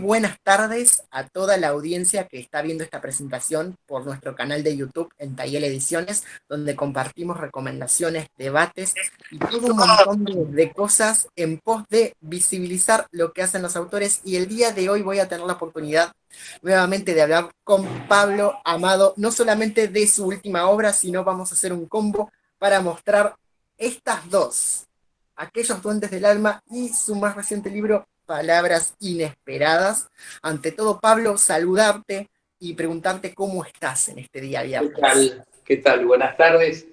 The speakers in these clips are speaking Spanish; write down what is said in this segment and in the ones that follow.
buenas tardes a toda la audiencia que está viendo esta presentación por nuestro canal de YouTube en Tayel Ediciones, donde compartimos recomendaciones, debates y todo un montón de cosas en pos de visibilizar lo que hacen los autores. Y el día de hoy voy a tener la oportunidad nuevamente de hablar con Pablo Amado, no solamente de su última obra, sino vamos a hacer un combo para mostrar estas dos, Aquellos duendes del alma y su más reciente libro, Palabras inesperadas. Ante todo, Pablo, saludarte y preguntarte cómo estás en este día ¿Qué viernes. tal? ¿Qué tal? Buenas tardes.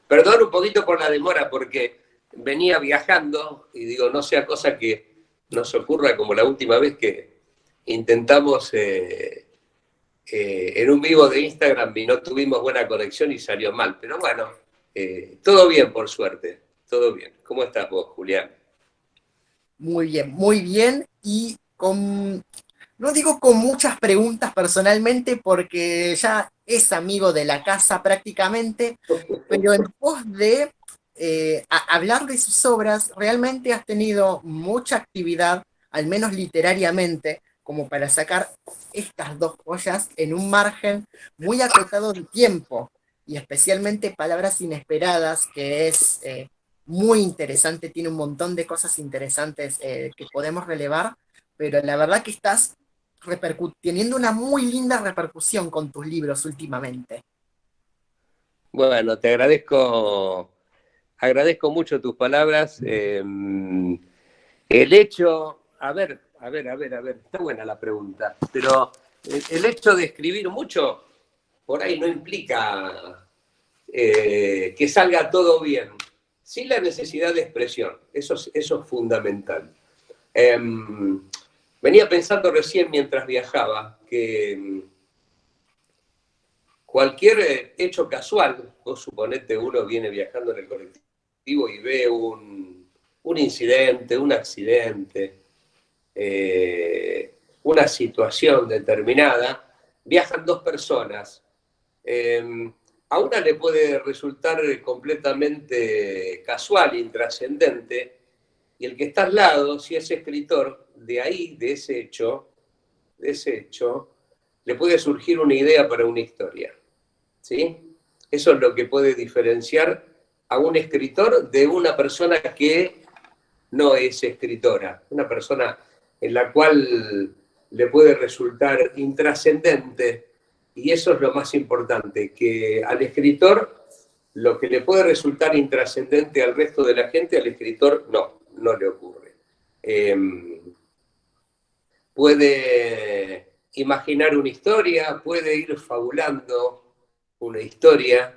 Perdón un poquito por la demora porque venía viajando y digo, no sea cosa que nos ocurra como la última vez que intentamos en un vivo de Instagram y no tuvimos buena conexión y salió mal. Pero bueno, todo bien por suerte, todo bien. ¿Cómo estás vos, Julián? Muy bien y con, no digo con muchas preguntas personalmente porque ya es amigo de la casa prácticamente, pero en pos de hablar de sus obras, realmente has tenido mucha actividad, al menos literariamente, como para sacar estas dos joyas en un margen muy acotado de tiempo, y especialmente Palabras Inesperadas, que es muy interesante, tiene un montón de cosas interesantes que podemos relevar, pero la verdad que estás teniendo una muy linda repercusión con tus libros últimamente. Bueno, te agradezco mucho tus palabras. El hecho, a ver, está buena la pregunta, pero el hecho de escribir mucho por ahí no implica que salga todo bien. Sí la necesidad de expresión, eso es fundamental. Eh, Venía pensando recién mientras viajaba que cualquier hecho casual, vos suponete uno viene viajando en el colectivo y ve un incidente, un accidente, una situación determinada, viajan dos personas. A una le puede resultar completamente casual, intrascendente, y el que está al lado, si es escritor, de ahí, de ese hecho, le puede surgir una idea para una historia. ¿Sí? Eso es lo que puede diferenciar a un escritor de una persona que no es escritora, una persona en la cual le puede resultar intrascendente, y eso es lo más importante, que al escritor lo que le puede resultar intrascendente al resto de la gente, al escritor no le ocurre. Puede imaginar una historia, puede ir fabulando una historia.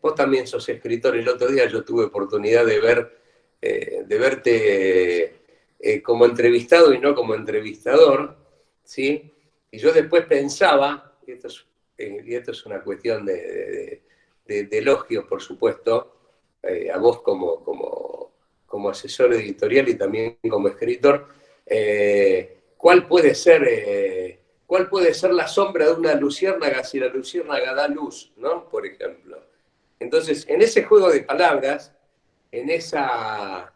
Vos también sos escritor. El otro día yo tuve oportunidad de verte como entrevistado y no como entrevistador, ¿sí? Y yo después pensaba, y esto es una cuestión de elogio, por supuesto, a vos como asesor editorial y también como escritor, cuál puede ser la sombra de una luciérnaga si la luciérnaga da luz, ¿no? Por ejemplo. Entonces, en ese juego de palabras, en esa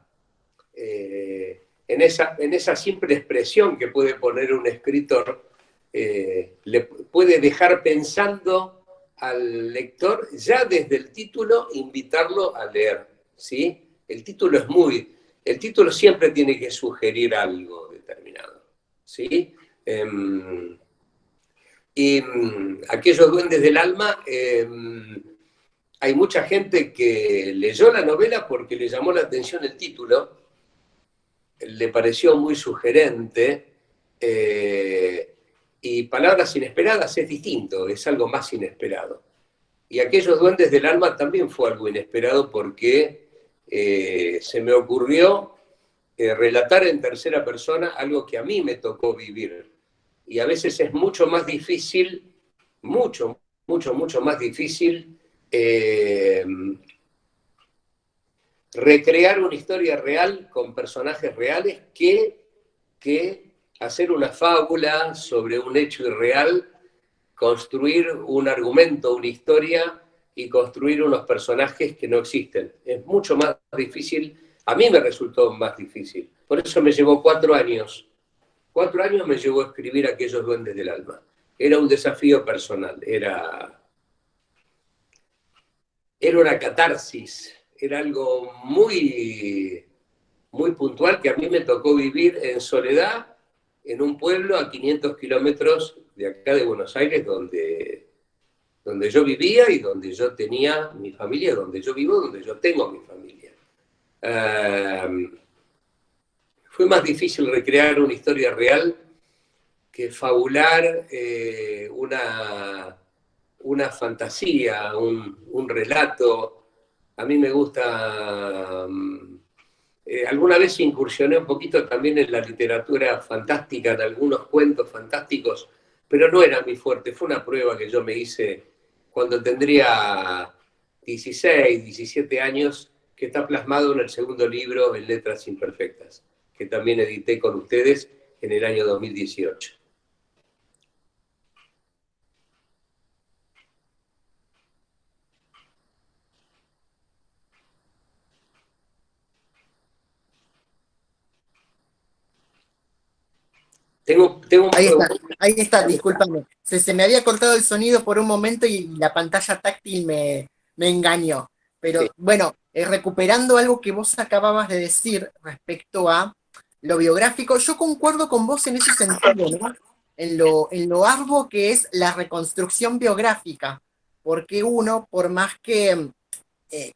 simple expresión que puede poner un escritor, le puede dejar pensando al lector ya desde el título, invitarlo a leer, ¿sí? El título siempre tiene que sugerir algo determinado, ¿sí? Y aquellos duendes del alma, hay mucha gente que leyó la novela porque le llamó la atención el título, le pareció muy sugerente, y Palabras Inesperadas es distinto, es algo más inesperado. Y aquellos duendes del alma también fue algo inesperado porque se me ocurrió relatar en tercera persona algo que a mí me tocó vivir. Y a veces es mucho más difícil, mucho más difícil recrear una historia real con personajes reales que hacer una fábula sobre un hecho irreal, construir un argumento, una historia y construir unos personajes que no existen. Es mucho más difícil, a mí me resultó más difícil. Por eso me llevó 4 años 4 años me llevó a escribir Aquellos duendes del alma. Era un desafío personal, era una catarsis, era algo muy, muy puntual que a mí me tocó vivir en soledad en un pueblo a 500 kilómetros de acá de Buenos Aires, donde yo vivía y donde yo tenía mi familia, donde yo vivo, donde yo tengo mi familia. Fue más difícil recrear una historia real que fabular una fantasía, un relato. A mí me gusta... alguna vez incursioné un poquito también en la literatura fantástica, en algunos cuentos fantásticos, pero no era mi fuerte. Fue una prueba que yo me hice cuando tendría 16, 17 años, que está plasmado en el segundo libro, En Letras Imperfectas, que también edité con ustedes en el año 2018. Tengo Ahí está, discúlpame. Se me había cortado el sonido por un momento y la pantalla táctil me engañó. sí. Pero bueno, recuperando algo que vos acababas de decir respecto a lo biográfico, yo concuerdo con vos en ese sentido, ¿no? En lo arduo que es la reconstrucción biográfica, porque uno, por más que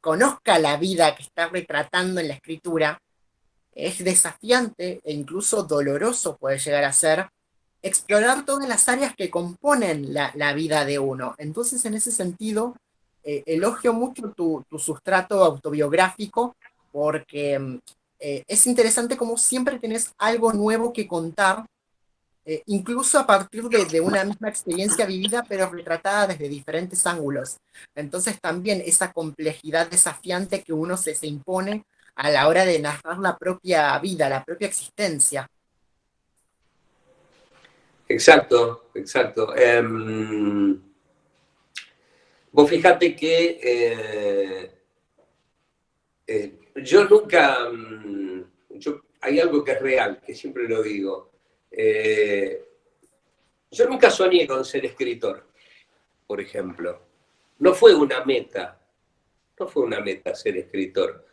conozca la vida que está retratando en la escritura, es desafiante e incluso doloroso puede llegar a ser explorar todas las áreas que componen la vida de uno. Entonces, en ese sentido, elogio mucho tu sustrato autobiográfico porque es interesante como siempre tenés algo nuevo que contar, incluso a partir de una misma experiencia vivida, pero retratada desde diferentes ángulos. Entonces también esa complejidad desafiante que uno se impone a la hora de narrar la propia vida, la propia existencia. Exacto, exacto. Vos fíjate que yo nunca, hay algo que es real, que siempre lo digo. Yo nunca soñé con ser escritor, por ejemplo. No fue una meta, no fue una meta ser escritor.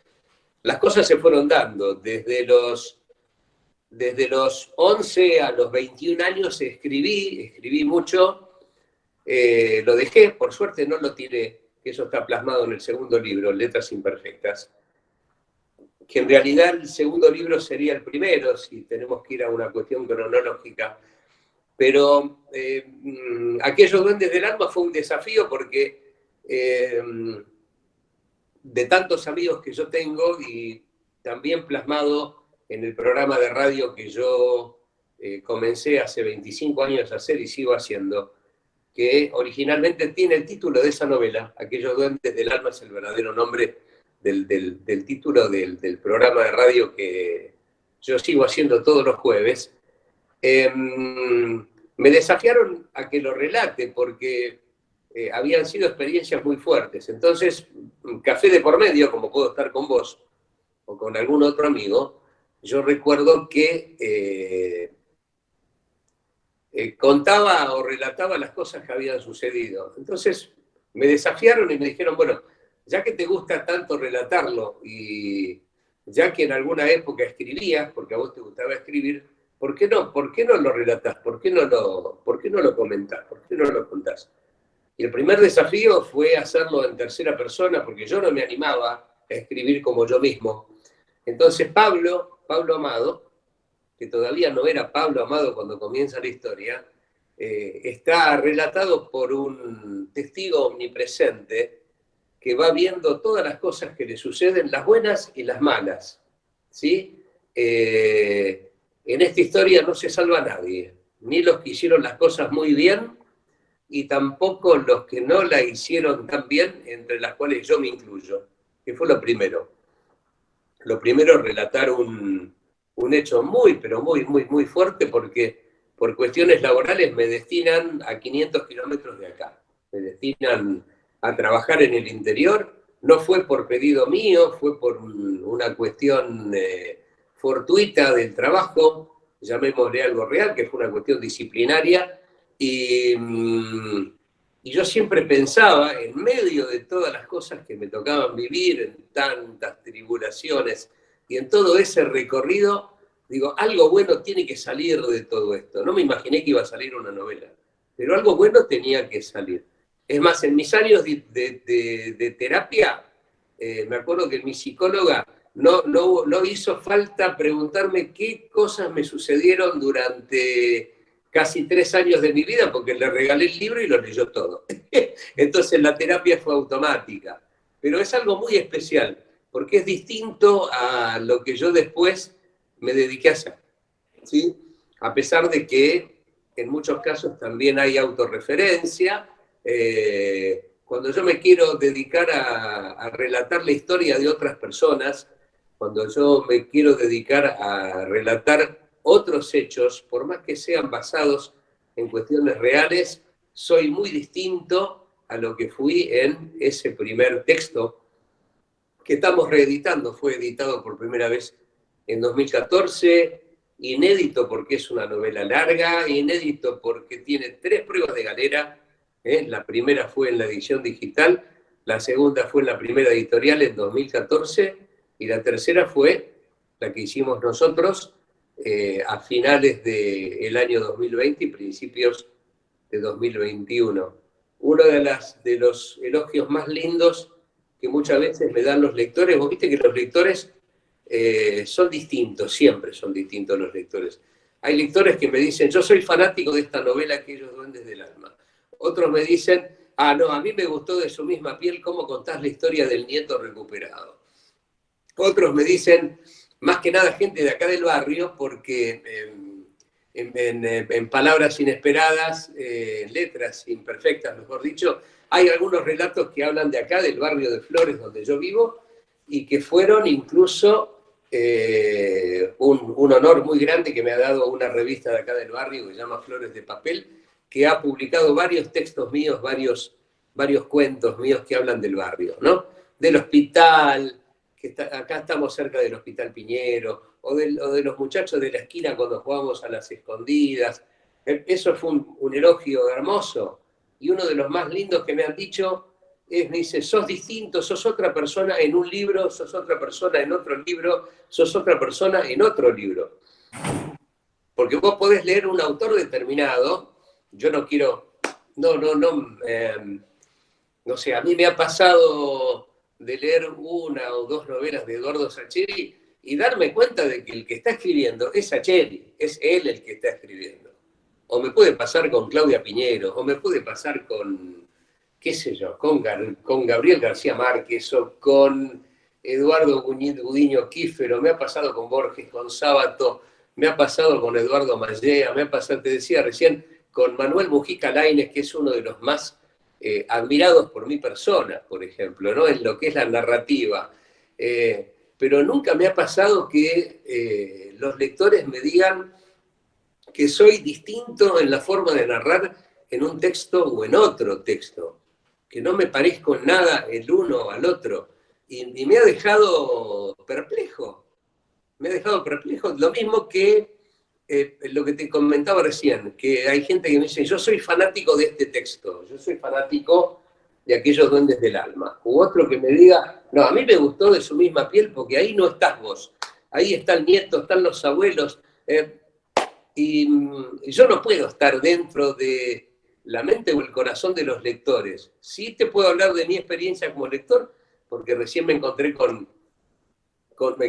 Las cosas se fueron dando. Desde los 11 a los 21 años escribí mucho. Lo dejé, por suerte no lo tiré, que eso está plasmado en el segundo libro, Letras Imperfectas, que en realidad el segundo libro sería el primero, si tenemos que ir a una cuestión cronológica. Pero Aquellos duendes del alma fue un desafío porque de tantos amigos que yo tengo y también plasmado en el programa de radio que yo comencé hace 25 años a hacer y sigo haciendo, que originalmente tiene el título de esa novela, Aquellos duendes del alma es el verdadero nombre del título del programa de radio que yo sigo haciendo todos los jueves. Me desafiaron a que lo relate porque habían sido experiencias muy fuertes. Entonces, café de por medio, como puedo estar con vos o con algún otro amigo, yo recuerdo que contaba o relataba las cosas que habían sucedido. Entonces, me desafiaron y me dijeron, bueno, ya que te gusta tanto relatarlo y ya que en alguna época escribías, porque a vos te gustaba escribir, ¿por qué no? ¿Por qué no lo relatás? ¿Por qué no lo comentás? ¿Por qué no lo contás? Y el primer desafío fue hacerlo en tercera persona, porque yo no me animaba a escribir como yo mismo. Entonces Pablo Amado, que todavía no era Pablo Amado cuando comienza la historia, está relatado por un testigo omnipresente que va viendo todas las cosas que le suceden, las buenas y las malas. ¿Sí? En esta historia no se salva a nadie, ni los que hicieron las cosas muy bien, y tampoco los que no la hicieron tan bien, entre las cuales yo me incluyo, que fue lo primero. Lo primero, relatar un hecho muy, pero muy, muy, muy fuerte, porque por cuestiones laborales me destinan a 500 kilómetros de acá. Me destinan a trabajar en el interior. No fue por pedido mío, fue por una cuestión fortuita del trabajo. llamémosle algo real, que fue una cuestión disciplinaria, y, y yo siempre pensaba, en medio de todas las cosas que me tocaban vivir, en tantas tribulaciones, y en todo ese recorrido, digo, algo bueno tiene que salir de todo esto. No me imaginé que iba a salir una novela, pero algo bueno tenía que salir. Es más, en mis años de terapia, me acuerdo que mi psicóloga no hizo falta preguntarme qué cosas me sucedieron durante casi 3 años de mi vida, porque le regalé el libro y lo leyó todo. Entonces la terapia fue automática. Pero es algo muy especial, porque es distinto a lo que yo después me dediqué a hacer. ¿Sí? A pesar de que en muchos casos también hay autorreferencia. Cuando yo me quiero dedicar a relatar la historia de otras personas, cuando yo me quiero dedicar a relatar otros hechos, por más que sean basados en cuestiones reales, soy muy distinto a lo que fui en ese primer texto que estamos reeditando. Fue editado por primera vez en 2014, inédito porque es una novela larga, inédito porque tiene 3 pruebas de galera. La primera fue en la edición digital, la segunda fue en la primera editorial en 2014 y la tercera fue la que hicimos nosotros a finales del año 2020 y principios de 2021. Uno de los elogios más lindos que muchas veces me dan los lectores, vos viste que los lectores son distintos, siempre son distintos los lectores. Hay lectores que me dicen, yo soy fanático de esta novela, Aquellos duendes del alma. Otros me dicen, ah, no, a mí me gustó De su misma piel cómo contás la historia del nieto recuperado. Otros me dicen, más que nada gente de acá del barrio, porque en palabras inesperadas, letras imperfectas, mejor dicho, hay algunos relatos que hablan de acá, del barrio de Flores, donde yo vivo, y que fueron incluso un honor muy grande que me ha dado una revista de acá del barrio que se llama Flores de Papel, que ha publicado varios textos míos, varios cuentos míos que hablan del barrio, ¿no? Del hospital, acá estamos cerca del Hospital Piñero, o de los muchachos de la esquina cuando jugábamos a las escondidas. Eso fue un elogio hermoso. Y uno de los más lindos que me han dicho me dice, sos distinto, sos otra persona en un libro, sos otra persona en otro libro, sos otra persona en otro libro. Porque vos podés leer un autor determinado, yo no quiero, no sé, a mí me ha pasado de leer 1 o 2 novelas de Eduardo Sacheri y darme cuenta de que el que está escribiendo es Sacheri, es él el que está escribiendo. O me puede pasar con Claudia Piñero, o me puede pasar con, qué sé yo, con Gabriel García Márquez, o con Eduardo Gudiño Kífero, me ha pasado con Borges, con Sábato, me ha pasado con Eduardo Mallea, me ha pasado, te decía recién, con Manuel Mujica Lainez, que es uno de los más admirados por mi persona, por ejemplo, ¿no? En lo que es la narrativa. Pero nunca me ha pasado que los lectores me digan que soy distinto en la forma de narrar en un texto o en otro texto, que no me parezco en nada el uno al otro. Y me ha dejado perplejo, lo mismo que lo que te comentaba recién, que hay gente que me dice, yo soy fanático de este texto, yo soy fanático de Aquellos duendes del alma. U otro que me diga, no, a mí me gustó De su misma piel porque ahí no estás vos, ahí está el nieto, están los abuelos. Y yo no puedo estar dentro de la mente o el corazón de los lectores. Sí te puedo hablar de mi experiencia como lector, porque recién me encontré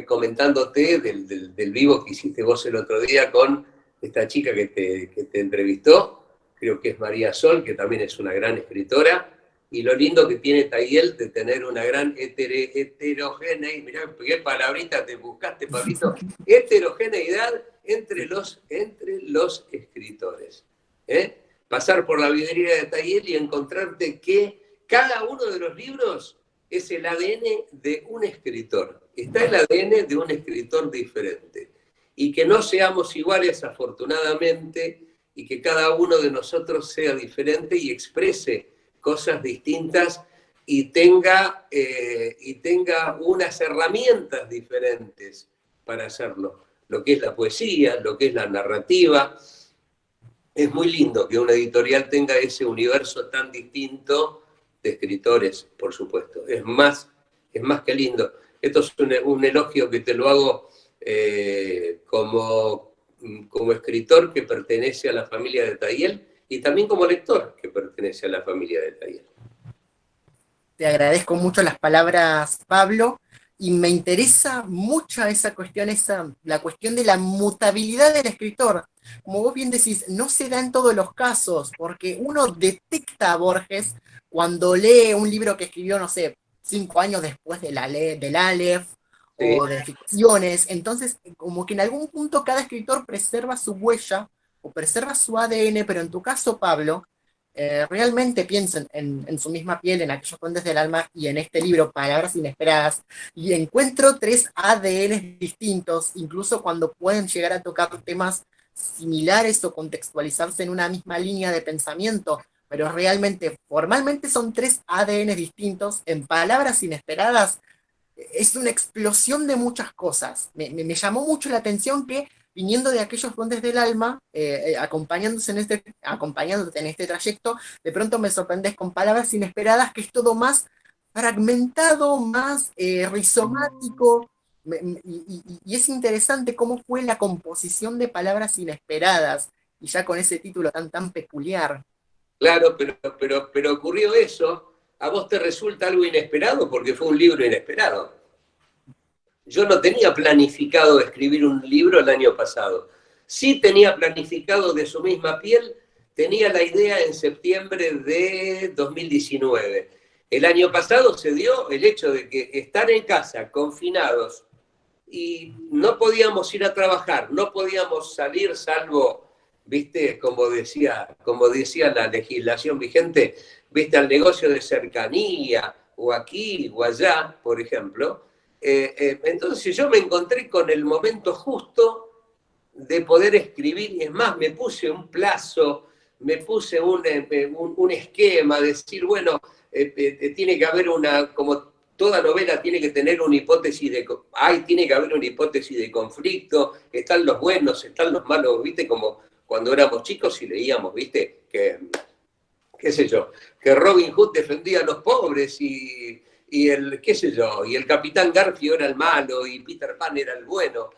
comentándote del vivo que hiciste vos el otro día con esta chica que te entrevistó, creo que es María Sol, que también es una gran escritora, y lo lindo que tiene Tayel de tener una gran heterogeneidad, mirá qué palabrita te buscaste, Pablito, heterogeneidad entre los escritores. Pasar por la vidriera de Tayel y encontrarte que cada uno de los libros es el ADN de un escritor. Está el ADN de un escritor diferente. Y que no seamos iguales, afortunadamente, y que cada uno de nosotros sea diferente y exprese cosas distintas y tenga unas herramientas diferentes para hacerlo. lo que es la poesía, lo que es la narrativa. Es muy lindo que una editorial tenga ese universo tan distinto de escritores, por supuesto. Es más que lindo. Esto es un elogio que te lo hago como escritor que pertenece a la familia de Tayel y también como lector que pertenece a la familia de Tayel. Te agradezco mucho las palabras, Pablo, y me interesa mucho esa cuestión, la cuestión de la mutabilidad del escritor. Como vos bien decís, no se da en todos los casos, porque uno detecta a Borges cuando lee un libro que escribió, no sé, 5 años después del Aleph, ¿Sí? o de ficciones. Entonces, como que en algún punto cada escritor preserva su huella o preserva su ADN, pero en tu caso, Pablo, realmente pienso en su misma piel, en aquellos puentes del alma y en este libro, Palabras Inesperadas, y encuentro 3 ADN distintos, incluso cuando pueden llegar a tocar temas similares o contextualizarse en una misma línea de pensamiento, pero realmente, formalmente son 3 ADN distintos. En Palabras Inesperadas es una explosión de muchas cosas. Me llamó mucho la atención que viniendo de aquellos puentes del alma, acompañándote en este trayecto, de pronto me sorprendes con Palabras Inesperadas, que es todo más fragmentado, más rizomático, y es interesante cómo fue la composición de Palabras Inesperadas, y ya con ese título tan peculiar. Claro, pero ocurrió eso. ¿A vos te resulta algo inesperado? Porque fue un libro inesperado. Yo no tenía planificado escribir un libro el año pasado. Sí tenía planificado De su misma piel, tenía la idea en septiembre de 2019. El año pasado se dio el hecho de que estar en casa, confinados, y no podíamos ir a trabajar, no podíamos salir salvo, viste, como decía la legislación vigente, viste, al negocio de cercanía, o aquí o allá, por ejemplo. Entonces yo me encontré con el momento justo de poder escribir, y es más, me puse un plazo, me puse un esquema, decir, bueno, tiene que haber como toda novela tiene que tener una hipótesis tiene que haber una hipótesis de conflicto, están los buenos, están los malos, viste, como cuando éramos chicos y leíamos, viste, qué sé yo, que Robin Hood defendía a los pobres qué sé yo, y el Capitán Garfio era el malo y Peter Pan era el bueno.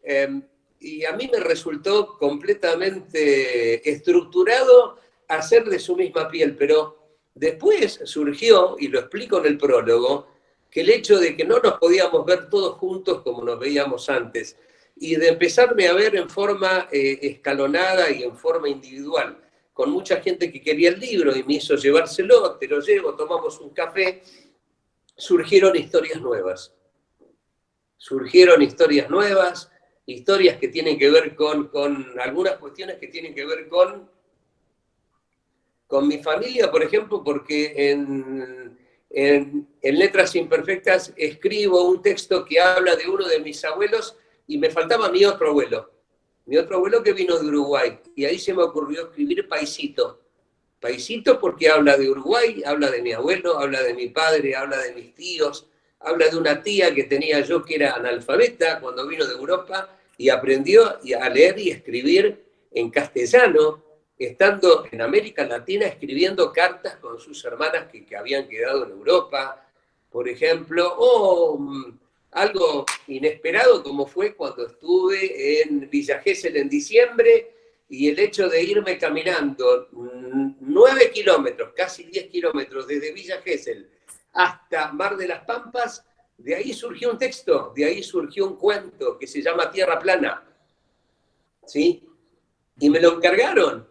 Eh, y a mí me resultó completamente estructurado hacer De su misma piel, pero después surgió, y lo explico en el prólogo, que el hecho de que no nos podíamos ver todos juntos como nos veíamos antes, y de empezarme a ver en forma escalonada y en forma individual, con mucha gente que quería el libro y me hizo llevárselo, te lo llevo, tomamos un café, surgieron historias nuevas. Surgieron historias que tienen que ver con algunas cuestiones que tienen que ver con mi familia, por ejemplo, porque en Letras Imperfectas escribo un texto que habla de uno de mis abuelos y me faltaba mi otro abuelo que vino de Uruguay, y ahí se me ocurrió escribir Paisito. Paisito porque habla de Uruguay, habla de mi abuelo, habla de mi padre, habla de mis tíos, habla de una tía que tenía yo que era analfabeta cuando vino de Europa y aprendió a leer y escribir en castellano, estando en América Latina escribiendo cartas con sus hermanas que habían quedado en Europa, por ejemplo, o algo inesperado como fue cuando estuve en Villa Gesell en diciembre y el hecho de irme caminando 9 kilómetros, casi 10 kilómetros desde Villa Gesell hasta Mar de las Pampas, de ahí surgió un texto, de ahí surgió un cuento que se llama Tierra Plana, ¿sí? Y me lo encargaron.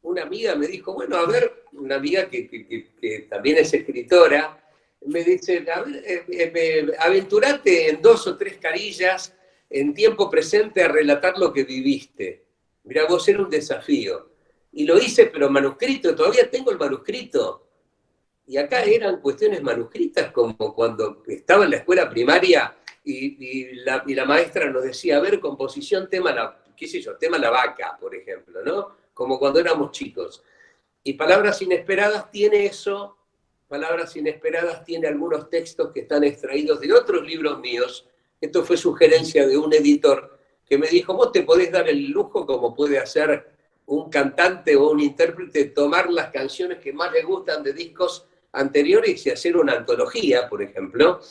Una amiga me dijo, bueno, a ver, una amiga que también es escritora, me dice, a ver, aventurate en 2 o 3 carillas en tiempo presente a relatar lo que viviste. Mirá, vos era un desafío. Y lo hice, pero manuscrito, todavía tengo el manuscrito. Y acá eran cuestiones manuscritas, como cuando estaba en la escuela primaria y la maestra nos decía, a ver, composición, qué sé yo, tema la vaca, por ejemplo, ¿no? Como cuando éramos chicos. Y Palabras Inesperadas tiene eso, Palabras Inesperadas tiene algunos textos que están extraídos de otros libros míos. Esto fue sugerencia de un editor que me dijo, vos te podés dar el lujo, como puede hacer un cantante o un intérprete, tomar las canciones que más le gustan de discos anteriores y hacer una antología, por ejemplo.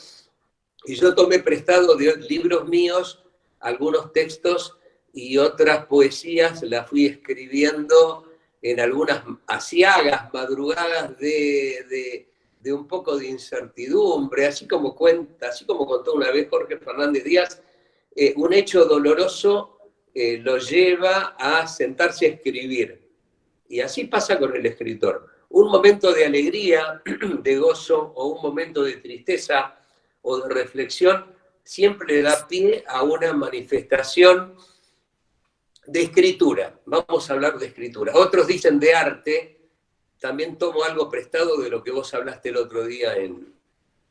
Y yo tomé prestado de libros míos algunos textos y otras poesías, las fui escribiendo en algunas aciagas madrugadas de un poco de incertidumbre, así como contó una vez Jorge Fernández Díaz, un hecho doloroso lo lleva a sentarse a escribir. Y así pasa con el escritor. Un momento de alegría, de gozo, o un momento de tristeza o de reflexión, siempre le da pie a una manifestación de escritura. Vamos a hablar de escritura. Otros dicen de arte. También tomo algo prestado de lo que vos hablaste el otro día en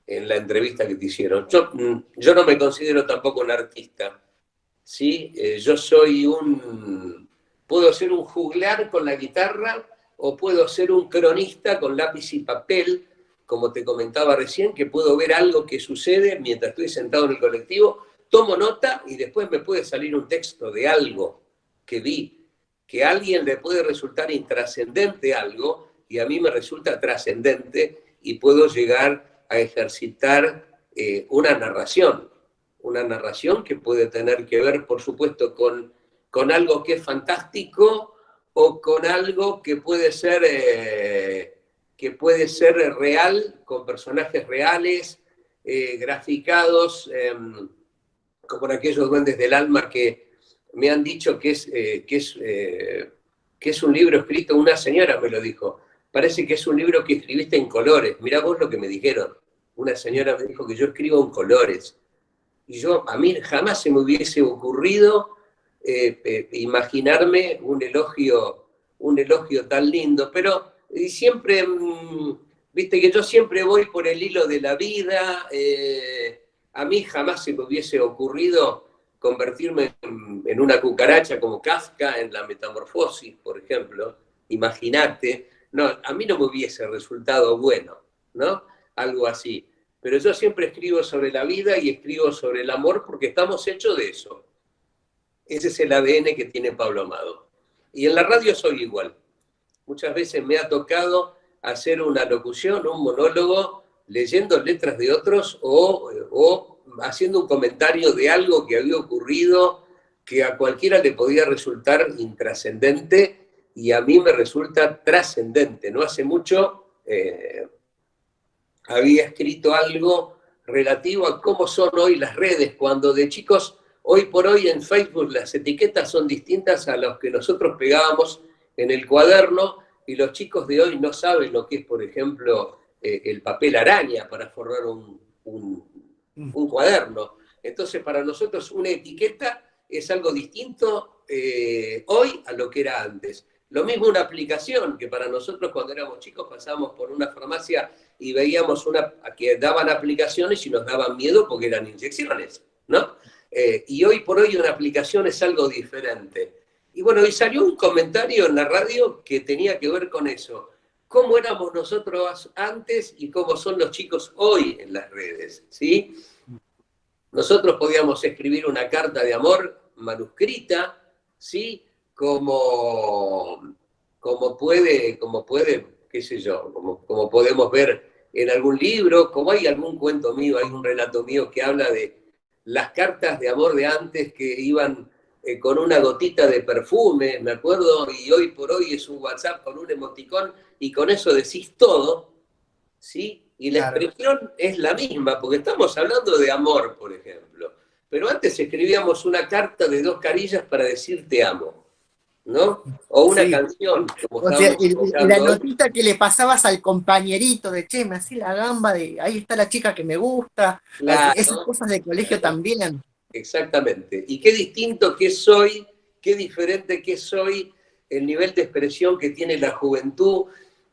la entrevista que te hicieron. Yo no me considero tampoco un artista. ¿Sí? Yo soy puedo ser un juglar con la guitarra o puedo ser un cronista con lápiz y papel, como te comentaba recién, que puedo ver algo que sucede mientras estoy sentado en el colectivo, tomo nota y después me puede salir un texto de algo que vi, que a alguien le puede resultar intrascendente algo y a mí me resulta trascendente y puedo llegar a ejercitar una narración que puede tener que ver, por supuesto, con algo que es fantástico o con algo que puede ser real, con personajes reales, graficados, como en aquellos duendes del alma que me han dicho que es un libro escrito, una señora me lo dijo, parece que es un libro que escribiste en colores, mirá vos lo que me dijeron, una señora me dijo que yo escribo en colores. Y a mí jamás se me hubiese ocurrido imaginarme un elogio tan lindo, pero siempre, viste que yo siempre voy por el hilo de la vida, a mí jamás se me hubiese ocurrido convertirme en una cucaracha como Kafka en la Metamorfosis, por ejemplo, imagínate, no, a mí no me hubiese resultado bueno, ¿no? Algo así. Pero yo siempre escribo sobre la vida y escribo sobre el amor porque estamos hechos de eso. Ese es el ADN que tiene Pablo Amado. Y en la radio soy igual. Muchas veces me ha tocado hacer una locución, un monólogo, leyendo letras de otros o haciendo un comentario de algo que había ocurrido que a cualquiera le podía resultar intrascendente y a mí me resulta trascendente. No hace mucho había escrito algo relativo a cómo son hoy las redes, cuando de chicos, hoy por hoy en Facebook las etiquetas son distintas a las que nosotros pegábamos en el cuaderno y los chicos de hoy no saben lo que es, por ejemplo, el papel araña para forrar un cuaderno. Entonces, para nosotros una etiqueta es algo distinto hoy a lo que era antes. Lo mismo una aplicación, que para nosotros cuando éramos chicos pasábamos por una farmacia y veíamos que daban aplicaciones y nos daban miedo porque eran inyecciones, ¿no? Y hoy por hoy una aplicación es algo diferente. Y bueno, y salió un comentario en la radio que tenía que ver con eso. ¿Cómo éramos nosotros antes y cómo son los chicos hoy en las redes? ¿Sí? Nosotros podíamos escribir una carta de amor manuscrita, ¿sí? Como puede, qué sé yo, como podemos ver en algún libro, como hay algún cuento mío, hay un relato mío que habla de las cartas de amor de antes que iban con una gotita de perfume, me acuerdo, y hoy por hoy es un WhatsApp con un emoticón y con eso decís todo, ¿sí? Y la expresión es la misma, porque estamos hablando de amor, por ejemplo. Pero antes escribíamos una carta de 2 carillas para decir te amo, ¿no? O una canción, como O sea, estábamos y la escuchando hoy. notita que le pasabas al compañerito de, che, me hacía la gamba de, ahí está la chica que me gusta, esas Claro, cosas de colegio claro, también. exactamente. Y qué distinto que soy, qué diferente que soy el nivel de expresión que tiene la juventud,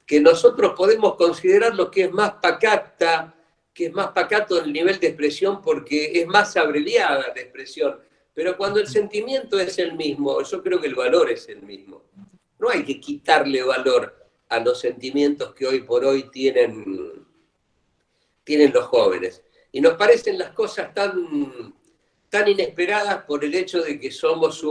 que nosotros podemos considerar lo que es más pacata, que es más pacato el nivel de expresión porque es más abreviada la expresión. Pero cuando el sentimiento es el mismo, yo creo que el valor es el mismo. No hay que quitarle valor a los sentimientos que hoy por hoy tienen los jóvenes. Y nos parecen las cosas tan tan inesperadas por el hecho de que somos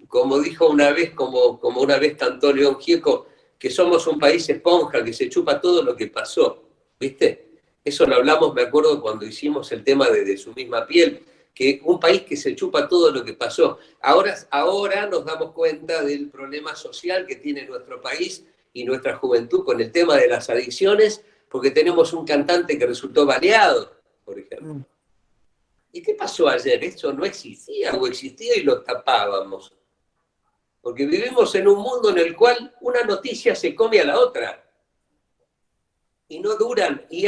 como dijo una vez, como una vez cantó León Gieco, que somos un país esponja, que se chupa todo lo que pasó, ¿viste? Eso lo hablamos, me acuerdo, cuando hicimos el tema de Su misma piel, que un país que se chupa todo lo que pasó. Ahora nos damos cuenta del problema social que tiene nuestro país y nuestra juventud con el tema de las adicciones, porque tenemos un cantante que resultó baleado, por ejemplo. Mm. ¿Y qué pasó ayer? Eso no existía o existía y lo tapábamos. Porque vivimos en un mundo en el cual una noticia se come a la otra y no duran, y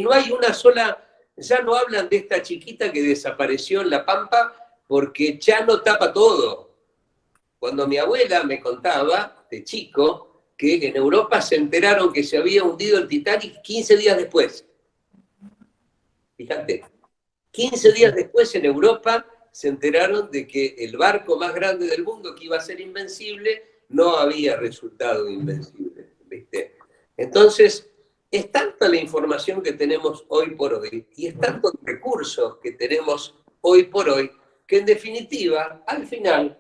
no hay una sola, ya no hablan de esta chiquita que desapareció en La Pampa porque ya no tapa todo. Cuando mi abuela me contaba, de chico, que en Europa se enteraron que se había hundido el Titanic 15 días después. Fíjate, 15 días después en Europa se enteraron de que el barco más grande del mundo, que iba a ser invencible, no había resultado invencible, ¿viste? Entonces, es tanta la información que tenemos hoy por hoy y es tanto el recurso que tenemos hoy por hoy que en definitiva, al final,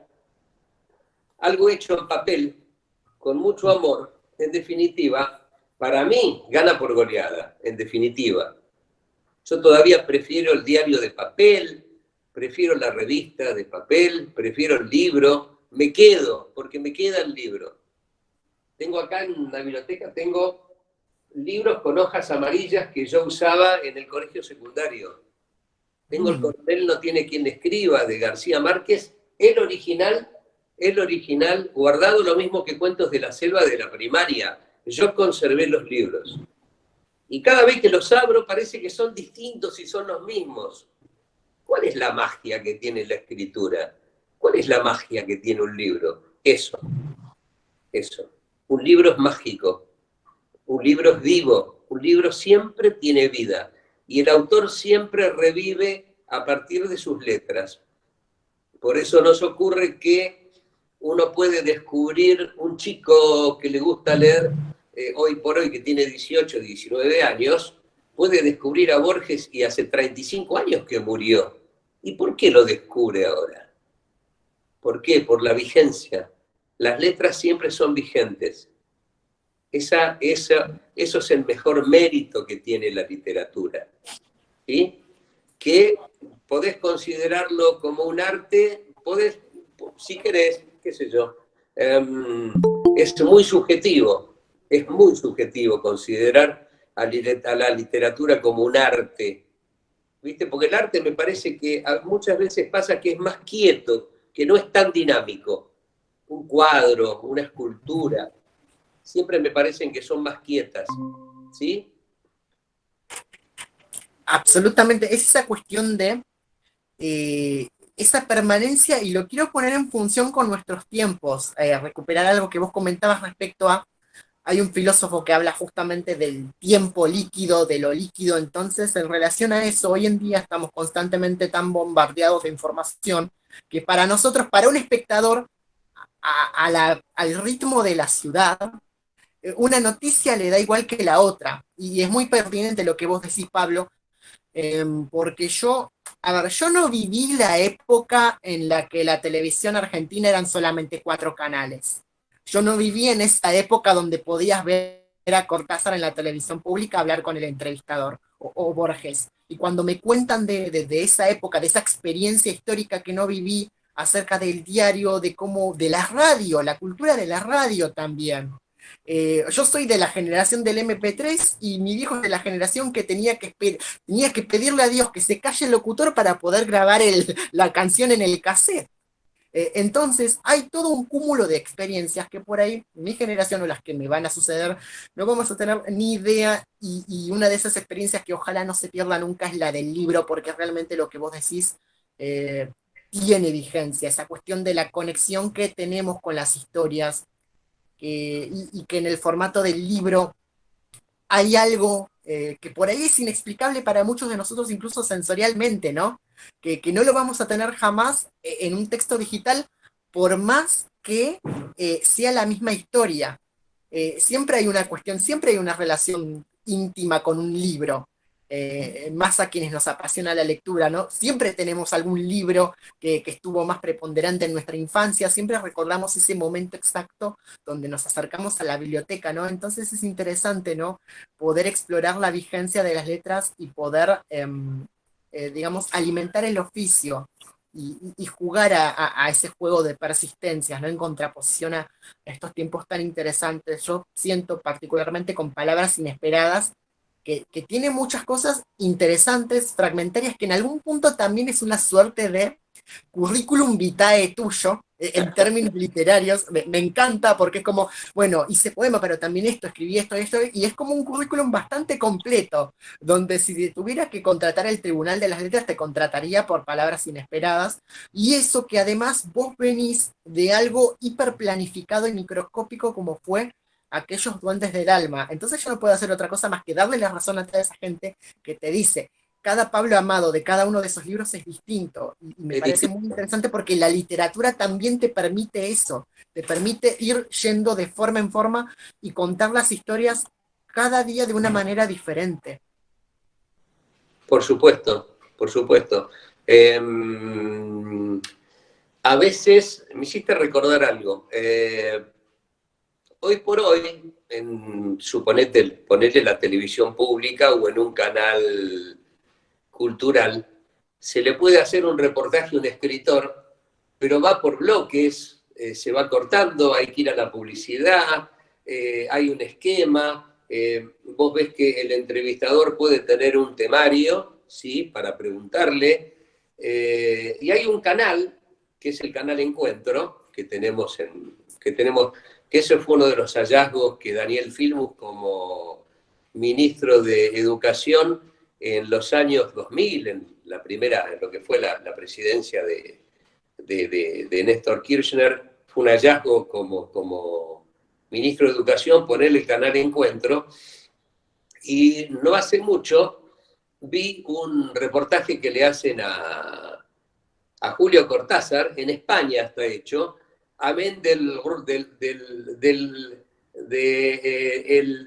algo hecho en papel, con mucho amor, en definitiva, para mí gana por goleada, en definitiva. Yo todavía prefiero el diario de papel, prefiero la revista de papel, prefiero el libro, me quedo, porque me queda el libro. Tengo acá en la biblioteca, tengo libros con hojas amarillas que yo usaba en el colegio secundario. Tengo El coronel no tiene quien escriba, de García Márquez, el original, guardado, lo mismo que Cuentos de la Selva de la primaria. Yo conservé los libros. Y cada vez que los abro parece que son distintos y son los mismos. ¿Cuál es la magia que tiene la escritura? ¿Cuál es la magia que tiene un libro? Eso. Un libro es mágico, un libro es vivo, un libro siempre tiene vida y el autor siempre revive a partir de sus letras. Por eso nos ocurre que uno puede descubrir un chico que le gusta leer hoy por hoy, que tiene 18, 19 años, puede descubrir a Borges y hace 35 años que murió. ¿Y por qué lo descubre ahora? ¿Por qué? Por la vigencia. Las letras siempre son vigentes. Eso es el mejor mérito que tiene la literatura. ¿Sí? Que podés considerarlo como un arte, podés, si querés, qué sé yo, es muy subjetivo considerar a la literatura como un arte, ¿viste? Porque el arte me parece que muchas veces pasa que es más quieto, que no es tan dinámico. Un cuadro, una escultura, siempre me parecen que son más quietas, ¿sí? Absolutamente, es esa cuestión de esa permanencia, y lo quiero poner en función con nuestros tiempos, recuperar algo que vos comentabas respecto a, hay un filósofo que habla justamente del tiempo líquido, de lo líquido. Entonces en relación a eso, hoy en día estamos constantemente tan bombardeados de información que para nosotros, para un espectador, al ritmo de la ciudad, una noticia le da igual que la otra, y es muy pertinente lo que vos decís, Pablo, porque a ver, yo no viví la época en la que la televisión argentina eran solamente 4 canales. Yo no viví en esa época donde podías ver a Cortázar en la televisión pública hablar con el entrevistador, o Borges. Y cuando me cuentan de esa época, de esa experiencia histórica que no viví, acerca del diario, de cómo, de la radio, la cultura de la radio también. Yo soy de la generación del MP3 y mi viejo es de la generación que tenía que pedirle a Dios que se calle el locutor para poder grabar la canción en el cassette. Entonces, hay todo un cúmulo de experiencias que por ahí mi generación o las que me van a suceder no vamos a tener ni idea, y una de esas experiencias que ojalá no se pierda nunca es la del libro, porque realmente lo que vos decís tiene vigencia, esa cuestión de la conexión que tenemos con las historias, y que en el formato del libro hay algo que por ahí es inexplicable para muchos de nosotros, incluso sensorialmente, ¿no? Que no lo vamos a tener jamás en un texto digital, por más que sea la misma historia. Siempre hay una cuestión, siempre hay una relación íntima con un libro. más a quienes nos apasiona la lectura, ¿no? Siempre tenemos algún libro que estuvo más preponderante en nuestra infancia, siempre recordamos ese momento exacto donde nos acercamos a la biblioteca, ¿no? Entonces es interesante, ¿no? Poder explorar la vigencia de las letras y poder, digamos, alimentar el oficio y jugar a ese juego de persistencias, ¿no? En contraposición a estos tiempos tan interesantes. Yo siento particularmente con Palabras Inesperadas que tiene muchas cosas interesantes, fragmentarias, que en algún punto también es una suerte de currículum vitae tuyo, en términos literarios. Me encanta porque es como, bueno, hice poema, pero también esto, escribí esto, y es como un currículum bastante completo, donde si tuvieras que contratar el Tribunal de las Letras, te contrataría por Palabras Inesperadas, y eso que además vos venís de algo hiperplanificado y microscópico como fue aquellos duendes del alma. Entonces yo no puedo hacer otra cosa más que darle la razón a toda esa gente que te dice, cada Pablo Amado de cada uno de esos libros es distinto y me parece muy interesante porque la literatura también te permite eso, te permite ir yendo de forma en forma y contar las historias cada día de una manera diferente. Por supuesto, por supuesto. A veces me hiciste recordar algo. Hoy por hoy, ponete la televisión pública o en un canal cultural, se le puede hacer un reportaje a un escritor, pero va por bloques, se va cortando, hay que ir a la publicidad, hay un esquema, vos ves que el entrevistador puede tener un temario, ¿sí? Para preguntarle, y hay un canal, que es el canal Encuentro, que ese fue uno de los hallazgos que Daniel Filmus como ministro de Educación en los años 2000, en lo que fue la presidencia de Néstor Kirchner, fue un hallazgo como ministro de Educación ponerle el canal Encuentro, y no hace mucho vi un reportaje que le hacen a Julio Cortázar, en España está hecho, amén el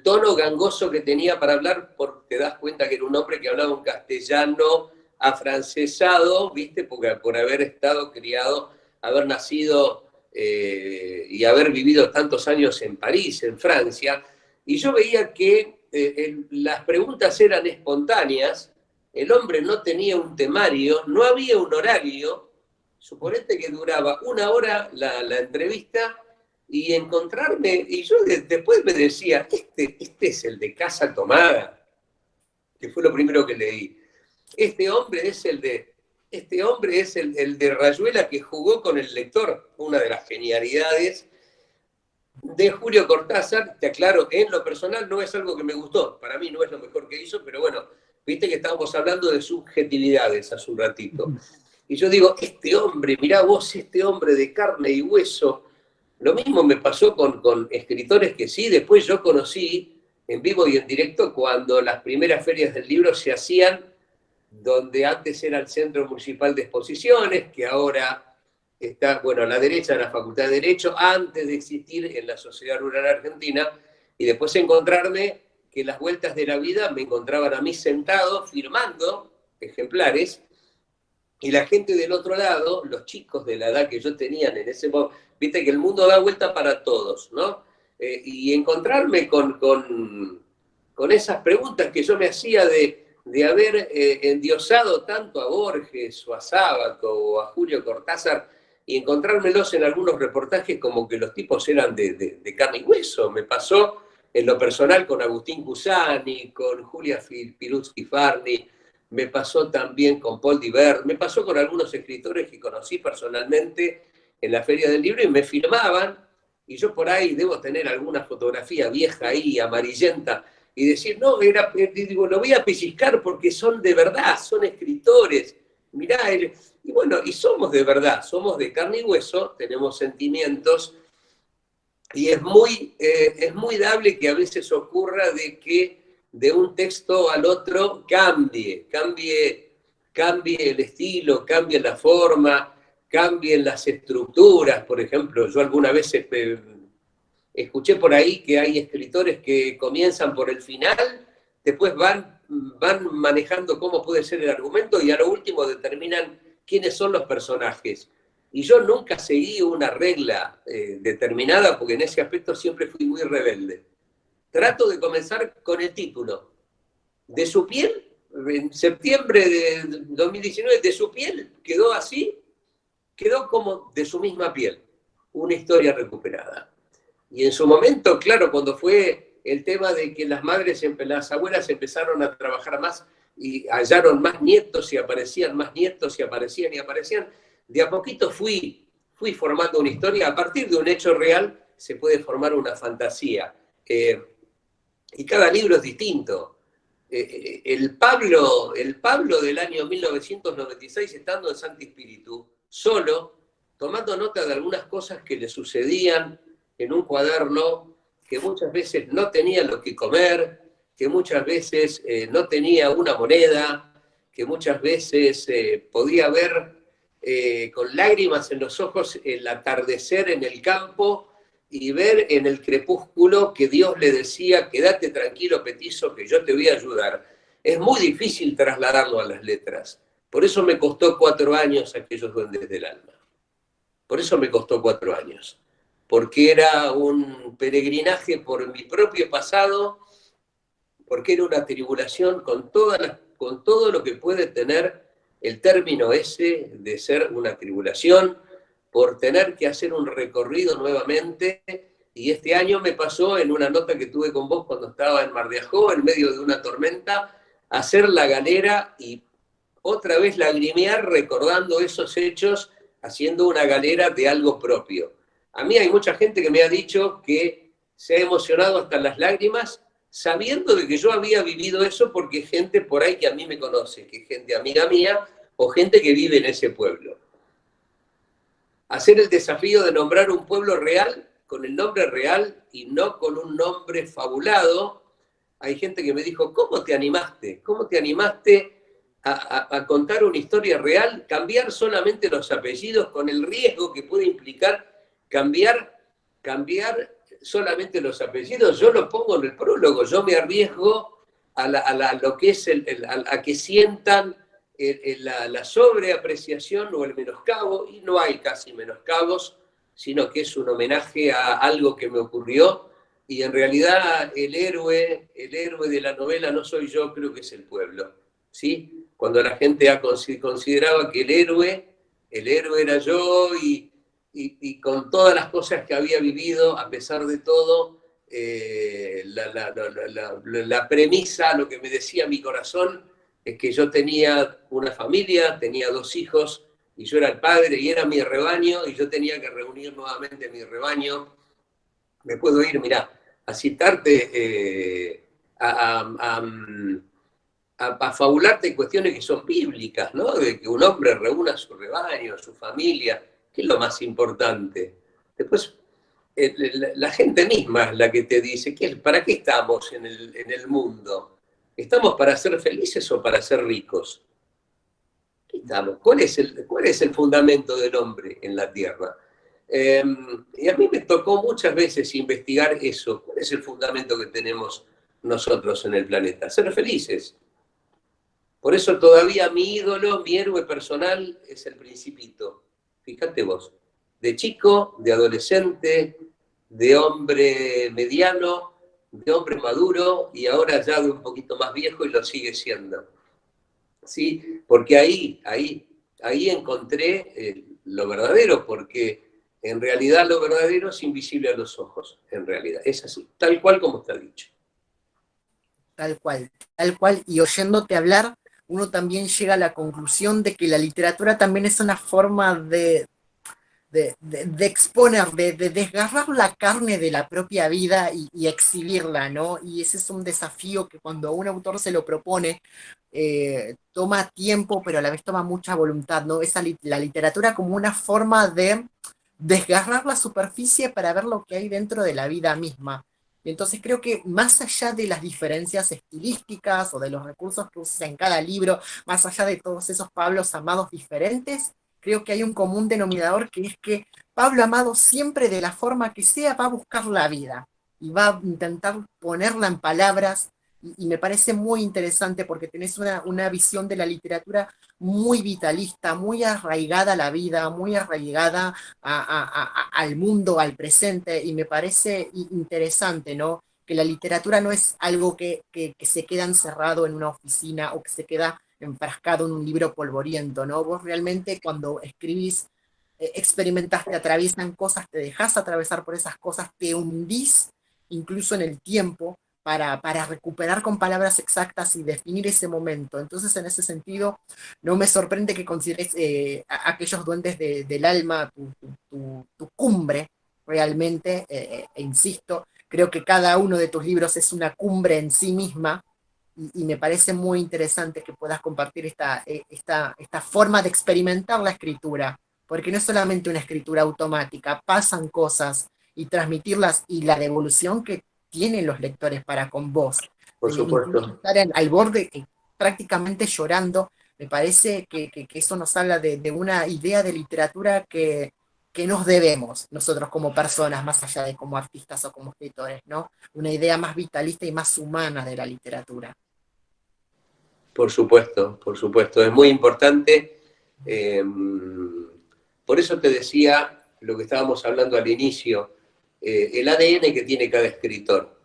tono gangoso que tenía para hablar, porque te das cuenta que era un hombre que hablaba un castellano afrancesado, ¿viste? Porque por haber estado criado, haber nacido y haber vivido tantos años en París, en Francia, y yo veía que las preguntas eran espontáneas, el hombre no tenía un temario, no había un horario, suponete que duraba una hora la entrevista, y encontrarme, y yo después me decía, este es el de Casa Tomada, que fue lo primero que leí. Este hombre es el de Rayuela que jugó con el lector, una de las genialidades de Julio Cortázar. Te aclaro, en lo personal no es algo que me gustó, para mí no es lo mejor que hizo, pero bueno, viste que estábamos hablando de subjetividades hace un ratito. Y yo digo, este hombre, mirá vos, este hombre de carne y hueso. Lo mismo me pasó con escritores que sí, después yo conocí en vivo y en directo cuando las primeras ferias del libro se hacían donde antes era el Centro Municipal de Exposiciones, que ahora está, bueno, a la derecha de la Facultad de Derecho, antes de existir en la Sociedad Rural Argentina, y después encontrarme que las vueltas de la vida me encontraban a mí sentado firmando ejemplares, y la gente del otro lado, los chicos de la edad que yo tenía en ese momento, viste que el mundo da vuelta para todos, ¿no? Y encontrarme con esas preguntas que yo me hacía de haber endiosado tanto a Borges o a Sábato o a Julio Cortázar, y encontrármelos en algunos reportajes como que los tipos eran de carne y hueso. Me pasó en lo personal con Agustín Cusani, con Julia Pilutsky Farni, me pasó también con Paul Divert, me pasó con algunos escritores que conocí personalmente en la Feria del Libro y me firmaban, y yo por ahí debo tener alguna fotografía vieja ahí, amarillenta, y decir, no, digo, lo voy a pellizcar porque son de verdad, son escritores, mirá, y bueno, y somos de verdad, somos de carne y hueso, tenemos sentimientos, y es muy dable que a veces ocurra de que de un texto al otro cambie el estilo, cambie la forma, cambien las estructuras. Por ejemplo, yo alguna vez escuché por ahí que hay escritores que comienzan por el final después van manejando cómo puede ser el argumento y a lo último determinan quiénes son los personajes. Y yo nunca seguí una regla determinada porque en ese aspecto siempre fui muy rebelde. Trato de comenzar con el título. De su piel, en septiembre de 2019, de su piel quedó así, quedó como de su misma piel, una historia recuperada. Y en su momento, claro, cuando fue el tema de que las las abuelas empezaron a trabajar más y hallaron más nietos y aparecían más nietos y aparecían y aparecían, de a poquito fui formando una historia. A partir de un hecho real se puede formar una fantasía. Y cada libro es distinto. El Pablo del año 1996, estando en Santi Espíritu, solo, tomando nota de algunas cosas que le sucedían en un cuaderno, que muchas veces no tenía lo que comer, que muchas veces no tenía una moneda, que muchas veces podía ver con lágrimas en los ojos el atardecer en el campo y ver en el crepúsculo que Dios le decía, quédate tranquilo, petizo, que yo te voy a ayudar. Es muy difícil trasladarlo a las letras. Por eso me costó 4 años aquellos duendes del alma. Por eso me costó 4 años. Porque era un peregrinaje por mi propio pasado, porque era una tribulación con todo lo que puede tener el término ese de ser una tribulación, por tener que hacer un recorrido nuevamente. Y este año me pasó en una nota que tuve con vos cuando estaba en Mar de Ajó, en medio de una tormenta, hacer la galera y otra vez lagrimear recordando esos hechos, haciendo una galera de algo propio. A mí hay mucha gente que me ha dicho que se ha emocionado hasta las lágrimas, sabiendo de que yo había vivido eso, porque gente por ahí que a mí me conoce, que es gente amiga mía o gente que vive en ese pueblo. Hacer el desafío de nombrar un pueblo real con el nombre real y no con un nombre fabulado. Hay gente que me dijo, ¿cómo te animaste? ¿Cómo te animaste a contar una historia real? Cambiar solamente los apellidos con el riesgo que puede implicar cambiar solamente los apellidos. Yo lo pongo en el prólogo, yo me arriesgo lo que es a que sientan la sobreapreciación o el menoscabo, y no hay casi menoscabos, sino que es un homenaje a algo que me ocurrió, y en realidad el héroe de la novela no soy yo, creo que es el pueblo, ¿sí? Cuando la gente consideraba que el héroe era yo, y con todas las cosas que había vivido, a pesar de todo, la premisa, lo que me decía mi corazón, es que yo tenía una familia, tenía 2 hijos, y yo era el padre, y era mi rebaño, y yo tenía que reunir nuevamente mi rebaño. Me puedo ir, mirá, a citarte, a fabularte cuestiones que son bíblicas, ¿no? De que un hombre reúna a su rebaño, a su familia, que es lo más importante. Después, la gente misma es la que te dice, ¿para qué estamos en el mundo? ¿Estamos para ser felices o para ser ricos? ¿Qué estamos? ¿Cuál es el fundamento del hombre en la tierra? Y a mí me tocó muchas veces investigar eso. ¿Cuál es el fundamento que tenemos nosotros en el planeta? Ser felices. Por eso todavía mi ídolo, mi héroe personal es el Principito. Fíjate vos, de chico, de adolescente, de hombre mediano, de hombre maduro, y ahora ya de un poquito más viejo y lo sigue siendo. ¿Sí? Porque ahí encontré lo verdadero, porque en realidad lo verdadero es invisible a los ojos, en realidad. Es así, tal cual como está dicho. Tal cual, y oyéndote hablar, uno también llega a la conclusión de que la literatura también es una forma de exponer, de desgarrar la carne de la propia vida y exhibirla, ¿no? Y ese es un desafío que cuando un autor se lo propone, toma tiempo, pero a la vez toma mucha voluntad, ¿no? La literatura como una forma de desgarrar la superficie para ver lo que hay dentro de la vida misma. Y entonces creo que más allá de las diferencias estilísticas o de los recursos que usas en cada libro, más allá de todos esos Pablos Amados diferentes, creo que hay un común denominador que es que Pablo Amado siempre de la forma que sea va a buscar la vida y va a intentar ponerla en palabras y me parece muy interesante porque tenés una visión de la literatura muy vitalista, muy arraigada a la vida, muy arraigada al mundo, al presente, y me parece interesante, ¿no? Que la literatura no es algo que se queda encerrado en una oficina o que se queda enfrascado en un libro polvoriento, ¿no? Vos realmente cuando escribís, experimentás, te atraviesan cosas, te dejas atravesar por esas cosas, te hundís incluso en el tiempo para recuperar con palabras exactas y definir ese momento. Entonces, en ese sentido, no me sorprende que consideres aquellos duendes del alma tu cumbre realmente, insisto, creo que cada uno de tus libros es una cumbre en sí misma, y me parece muy interesante que puedas compartir esta forma de experimentar la escritura, porque no es solamente una escritura automática, pasan cosas y transmitirlas y la devolución que tienen los lectores para con vos, Por incluso supuesto. estar al borde, prácticamente llorando, me parece que eso nos habla de una idea de literatura que nos debemos nosotros como personas, más allá de como artistas o como escritores, ¿no? Una idea más vitalista y más humana de la literatura. Por supuesto, por supuesto. Es muy importante. Por eso te decía lo que estábamos hablando al inicio, el ADN que tiene cada escritor.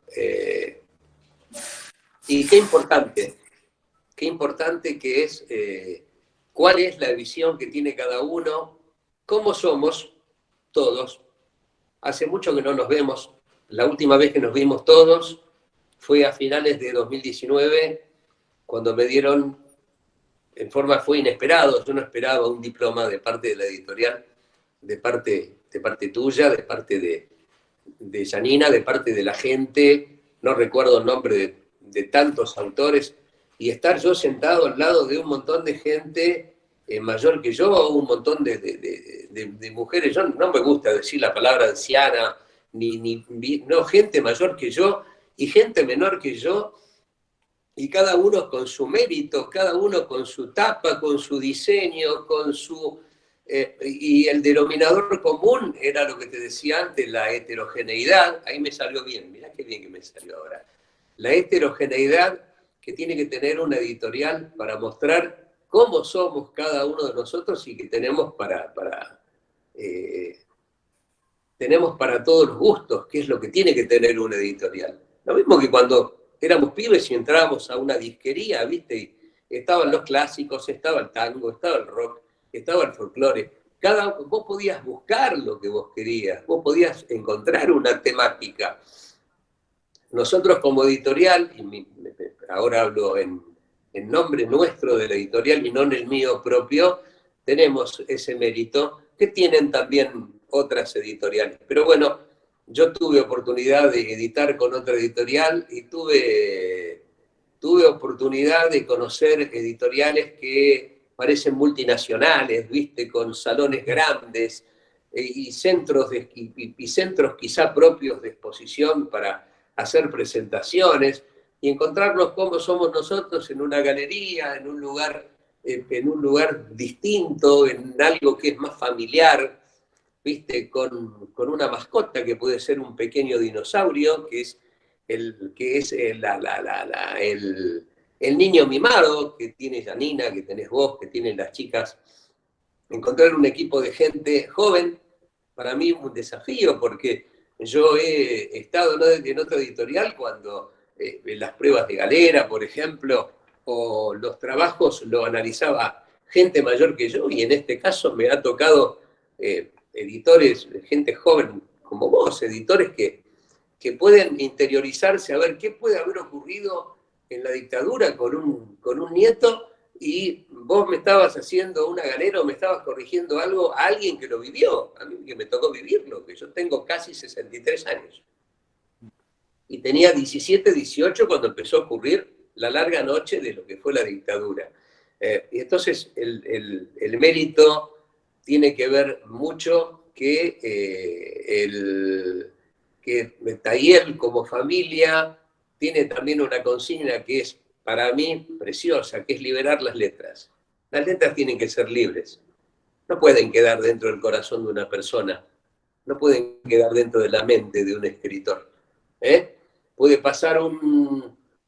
Y qué importante que es, cuál es la visión que tiene cada uno, cómo somos todos. Hace mucho que no nos vemos. La última vez que nos vimos todos fue a finales de 2019, cuando me dieron, en forma fue inesperado, yo no esperaba un diploma de parte de la editorial, de parte tuya, de parte de Janina, de parte de la gente, no recuerdo el nombre de tantos autores, y estar yo sentado al lado de un montón de gente mayor que yo, un montón de mujeres, yo no me gusta decir la palabra anciana, no, gente mayor que yo y gente menor que yo, y cada uno con su mérito, cada uno con su tapa, con su diseño, con su... y el denominador común era lo que te decía antes, la heterogeneidad. Ahí me salió bien, mirá qué bien que me salió ahora. La heterogeneidad que tiene que tener una editorial para mostrar cómo somos cada uno de nosotros y que eh, tenemos para todos los gustos, que es lo que tiene que tener una editorial. Lo mismo que cuando éramos pibes y entrábamos a una disquería, ¿viste? Y estaban los clásicos, estaba el tango, estaba el rock, estaba el folclore. Vos podías buscar lo que vos querías, vos podías encontrar una temática. Nosotros como editorial, y ahora hablo en nombre nuestro de la editorial y no en el mío propio, tenemos ese mérito que tienen también otras editoriales. Pero bueno, yo tuve oportunidad de editar con otra editorial y tuve oportunidad de conocer editoriales que parecen multinacionales, ¿viste? Con salones grandes y centros quizá propios de exposición para hacer presentaciones y encontrarnos cómo somos nosotros en una galería, en un lugar distinto, en algo que es más familiar, ¿viste? Con una mascota que puede ser un pequeño dinosaurio, que es el niño mimado que tiene Janina, que tenés vos, que tienen las chicas. Encontrar un equipo de gente joven, para mí es un desafío, porque yo he estado en otra editorial cuando las pruebas de galera, por ejemplo, o los trabajos lo analizaba gente mayor que yo, y en este caso me ha tocado editores, gente joven como vos, editores que pueden interiorizarse a ver qué puede haber ocurrido en la dictadura con un nieto, y vos me estabas haciendo una galera o me estabas corrigiendo algo a alguien que lo vivió, a mí que me tocó vivirlo, que yo tengo casi 63 años. Y tenía 17, 18 cuando empezó a ocurrir la larga noche de lo que fue la dictadura. Y entonces el mérito tiene que ver mucho que Tayel como familia tiene también una consigna que es para mí preciosa, que es liberar las letras. Las letras tienen que ser libres, no pueden quedar dentro del corazón de una persona, no pueden quedar dentro de la mente de un escritor. ¿Eh? Puede pasar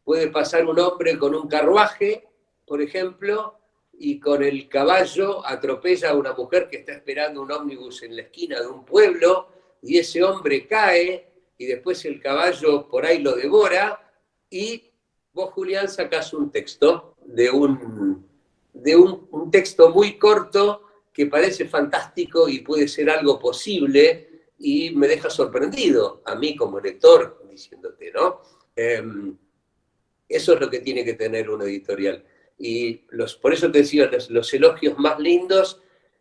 puede pasar un hombre con un carruaje, por ejemplo, y con el caballo atropella a una mujer que está esperando un ómnibus en la esquina de un pueblo, y ese hombre cae, y después el caballo por ahí lo devora, y vos, Julián, sacás un texto un texto muy corto que parece fantástico y puede ser algo posible, y me deja sorprendido a mí como lector, diciéndote, ¿no? Eso es lo que tiene que tener una editorial. Y por eso te decía, los elogios más lindos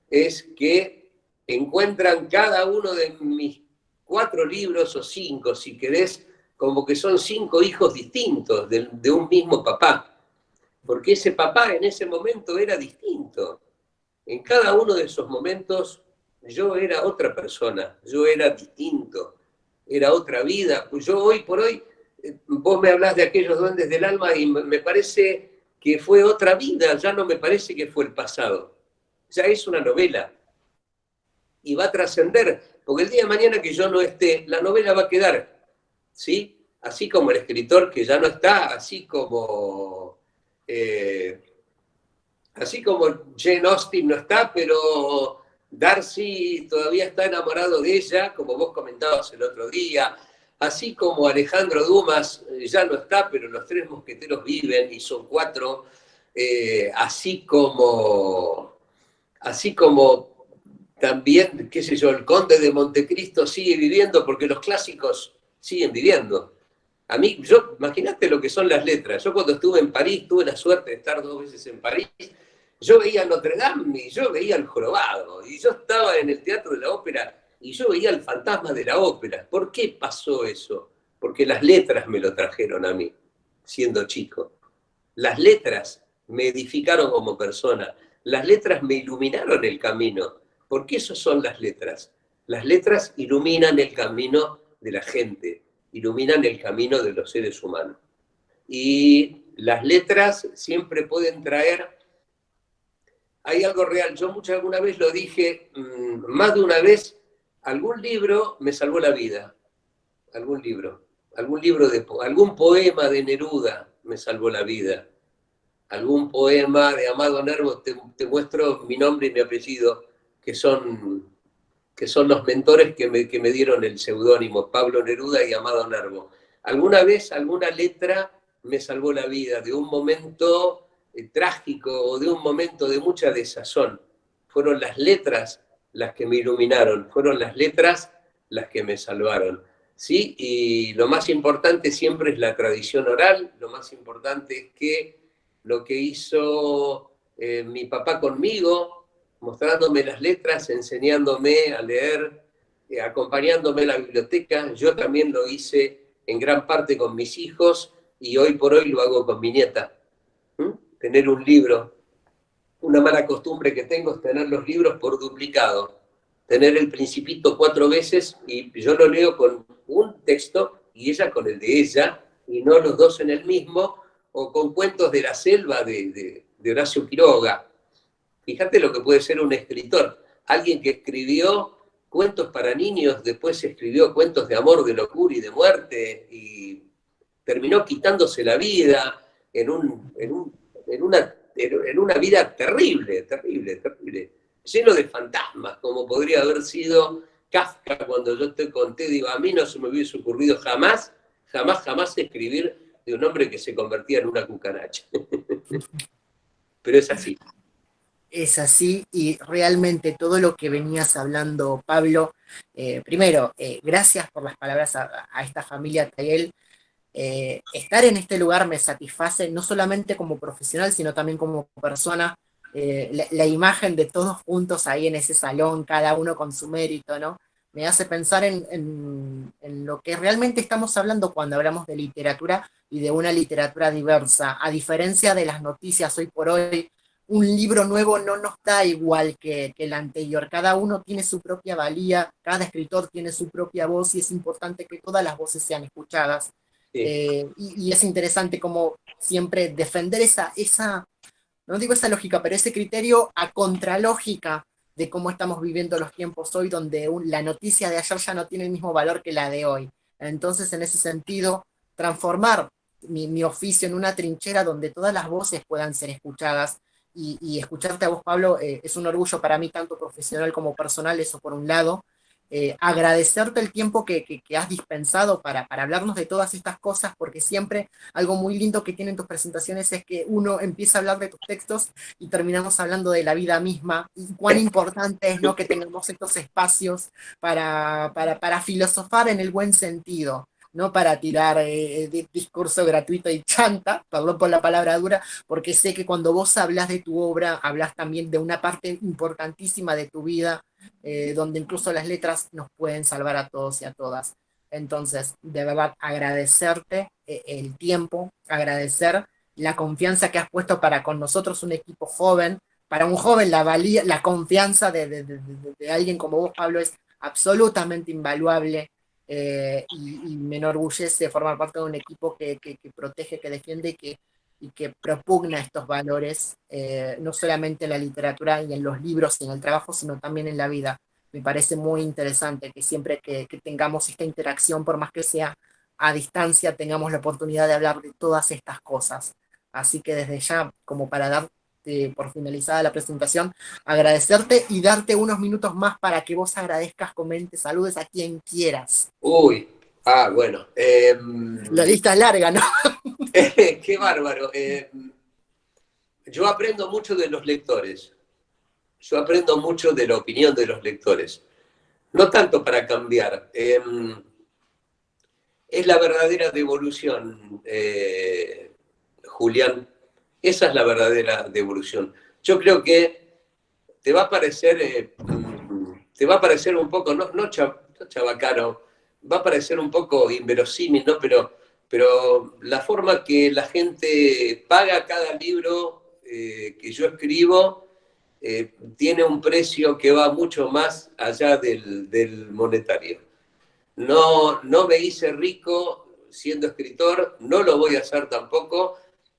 es que encuentran cada uno de mis 4 libros, o 5, si querés, como que son 5 hijos distintos de un mismo papá. Porque ese papá en ese momento era distinto. En cada uno de esos momentos yo era otra persona, yo era distinto, era otra vida. Pues yo hoy por hoy, vos me hablás de aquellos duendes del alma y me parece que fue otra vida, ya no me parece que fue el pasado. Ya es una novela y va a trascender, porque el día de mañana que yo no esté, la novela va a quedar, ¿sí? Así como el escritor que ya no está, así como Jane Austen no está, pero Darcy todavía está enamorado de ella, como vos comentabas el otro día, así como Alejandro Dumas ya no está, pero los 3 mosqueteros viven y son 4, así como también, qué sé yo, el Conde de Montecristo sigue viviendo porque los clásicos siguen viviendo. A mí, imagínate lo que son las letras. Yo cuando estuve en París, tuve la suerte de estar 2 veces en París, yo veía Notre Dame y yo veía El Jorobado, y yo estaba en el Teatro de la Ópera y yo veía el fantasma de la ópera. ¿Por qué pasó eso? Porque las letras me lo trajeron a mí, siendo chico. Las letras me edificaron como persona, las letras me iluminaron el camino. ¿Por qué eso son las letras? Las letras iluminan el camino de la gente, iluminan el camino de los seres humanos. Y las letras siempre pueden traer, hay algo real, yo alguna vez lo dije, más de una vez, algún libro me salvó la vida, algún poema de Neruda me salvó la vida, algún poema de Amado Nervo, te muestro mi nombre y mi apellido, que son, que son los mentores que me dieron el seudónimo, Pablo Neruda y Amado Nervo. Alguna vez, alguna letra me salvó la vida de un momento trágico o de un momento de mucha desazón. Fueron las letras las que me iluminaron, fueron las letras las que me salvaron. ¿Sí? Y lo más importante siempre es la tradición oral, lo más importante es que lo que hizo mi papá conmigo, mostrándome las letras, enseñándome a leer, acompañándome a la biblioteca. Yo también lo hice en gran parte con mis hijos y hoy por hoy lo hago con mi nieta. Tener un libro, una mala costumbre que tengo es tener los libros por duplicado. Tener El Principito 4 veces y yo lo leo con un texto y ella con el de ella y no los dos en el mismo, o con Cuentos de la Selva de Horacio Quiroga. Fíjate lo que puede ser un escritor, alguien que escribió cuentos para niños, después escribió cuentos de amor, de locura y de muerte, y terminó quitándose la vida en una vida terrible, terrible, terrible, lleno de fantasmas, como podría haber sido Kafka cuando yo te conté. Digo, a mí no se me hubiese ocurrido jamás, jamás, jamás escribir de un hombre que se convertía en una cucaracha. Pero es así. Es así y realmente todo lo que venías hablando, Pablo, primero, gracias por las palabras a esta familia Tayel. Estar en este lugar me satisface no solamente como profesional, sino también como persona. La imagen de todos juntos ahí en ese salón, cada uno con su mérito, ¿no? Me hace pensar en lo que realmente estamos hablando cuando hablamos de literatura y de una literatura diversa. A diferencia de las noticias hoy por hoy, un libro nuevo no nos da igual que el anterior. Cada uno tiene su propia valía, cada escritor tiene su propia voz y es importante que todas las voces sean escuchadas. Sí. Y es interesante como siempre defender no digo esa lógica, pero ese criterio a contralógica de cómo estamos viviendo los tiempos hoy, donde la noticia de ayer ya no tiene el mismo valor que la de hoy. Entonces, en ese sentido, transformar mi oficio en una trinchera donde todas las voces puedan ser escuchadas. Y escucharte a vos, Pablo, es un orgullo para mí, tanto profesional como personal, eso por un lado. Agradecerte el tiempo que has dispensado para hablarnos de todas estas cosas, porque siempre algo muy lindo que tienen tus presentaciones es que uno empieza a hablar de tus textos y terminamos hablando de la vida misma, y cuán importante es, ¿no?, que tengamos estos espacios para filosofar en el buen sentido, no para tirar discurso gratuito y chanta, perdón por la palabra dura, porque sé que cuando vos hablas de tu obra, hablas también de una parte importantísima de tu vida, donde incluso las letras nos pueden salvar a todos y a todas. Entonces, de verdad, agradecerte el tiempo, agradecer la confianza que has puesto para con nosotros, un equipo joven. Para un joven, la valía, la confianza de alguien como vos, Pablo, es absolutamente invaluable. Y me enorgullece formar parte de un equipo que protege, que defiende y que propugna estos valores, no solamente en la literatura y en los libros y en el trabajo, sino también en la vida. Me parece muy interesante que siempre que tengamos esta interacción, por más que sea a distancia, tengamos la oportunidad de hablar de todas estas cosas. Así que desde ya, como para dar por finalizada la presentación, agradecerte y darte unos minutos más para que vos agradezcas, comentes, saludes a quien quieras. Uy, bueno. La lista es larga, ¿no? Qué bárbaro. Yo aprendo mucho de los lectores. Yo aprendo mucho de la opinión de los lectores. No tanto para cambiar. Es la verdadera devolución, Julián. Esa es la verdadera devolución. Yo creo que te va a parecer, te va a parecer un poco, no chabacano, va a parecer un poco inverosímil, ¿no? Pero la forma que la gente paga cada libro que yo escribo tiene un precio que va mucho más allá del monetario. No me hice rico siendo escritor, no lo voy a hacer tampoco.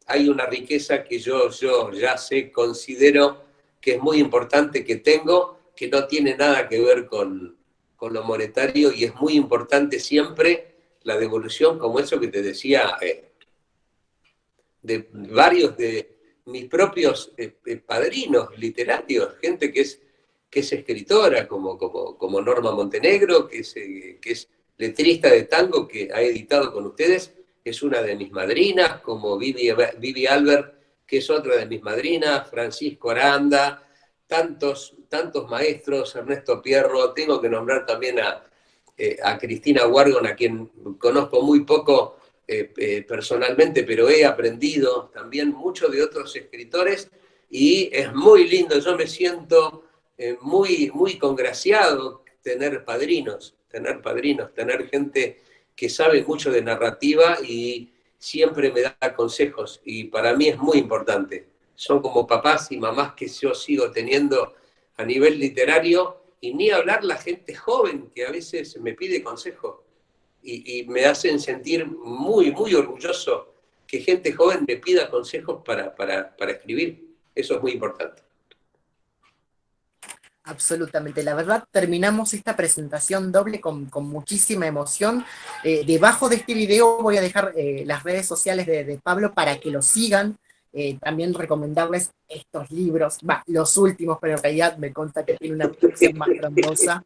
Hay una riqueza que yo ya sé, considero que es muy importante que tengo, que no tiene nada que ver con lo monetario, y es muy importante siempre la devolución, como eso que te decía, de varios de mis propios padrinos literarios, gente que es escritora, como Norma Montenegro, que es letrista de tango, que ha editado con ustedes, es una de mis madrinas, como Vivi Albert, que es otra de mis madrinas, Francisco Aranda, tantos maestros, Ernesto Pierro. Tengo que nombrar también a Cristina Wargon, a quien conozco muy poco personalmente, pero he aprendido también mucho de otros escritores, y es muy lindo. Yo me siento muy congraciado tener gente que sabe mucho de narrativa y siempre me da consejos, y para mí es muy importante. Son como papás y mamás que yo sigo teniendo a nivel literario, y ni hablar la gente joven que a veces me pide consejo y me hacen sentir muy orgulloso que gente joven me pida consejos para escribir. Eso es muy importante. Absolutamente, la verdad terminamos esta presentación doble con muchísima emoción. Debajo de este video voy a dejar las redes sociales de Pablo para que lo sigan. También recomendarles estos libros, los últimos, pero en realidad me consta que tiene una producción más grandiosa.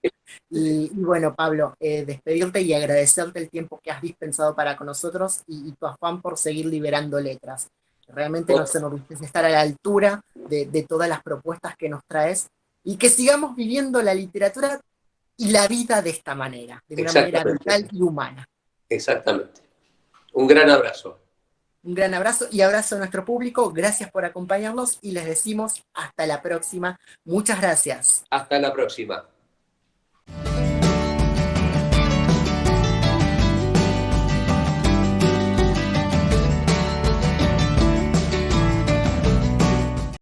Y bueno, Pablo, despedirte y agradecerte el tiempo que has dispensado para con nosotros y tu afán por seguir liberando letras. Realmente nos enorgullece estar a la altura de todas las propuestas que nos traes y que sigamos viviendo la literatura y la vida de esta manera, de una manera vital y humana. Exactamente. Un gran abrazo. Un gran abrazo y abrazo a nuestro público. Gracias por acompañarnos y les decimos hasta la próxima. Muchas gracias. Hasta la próxima.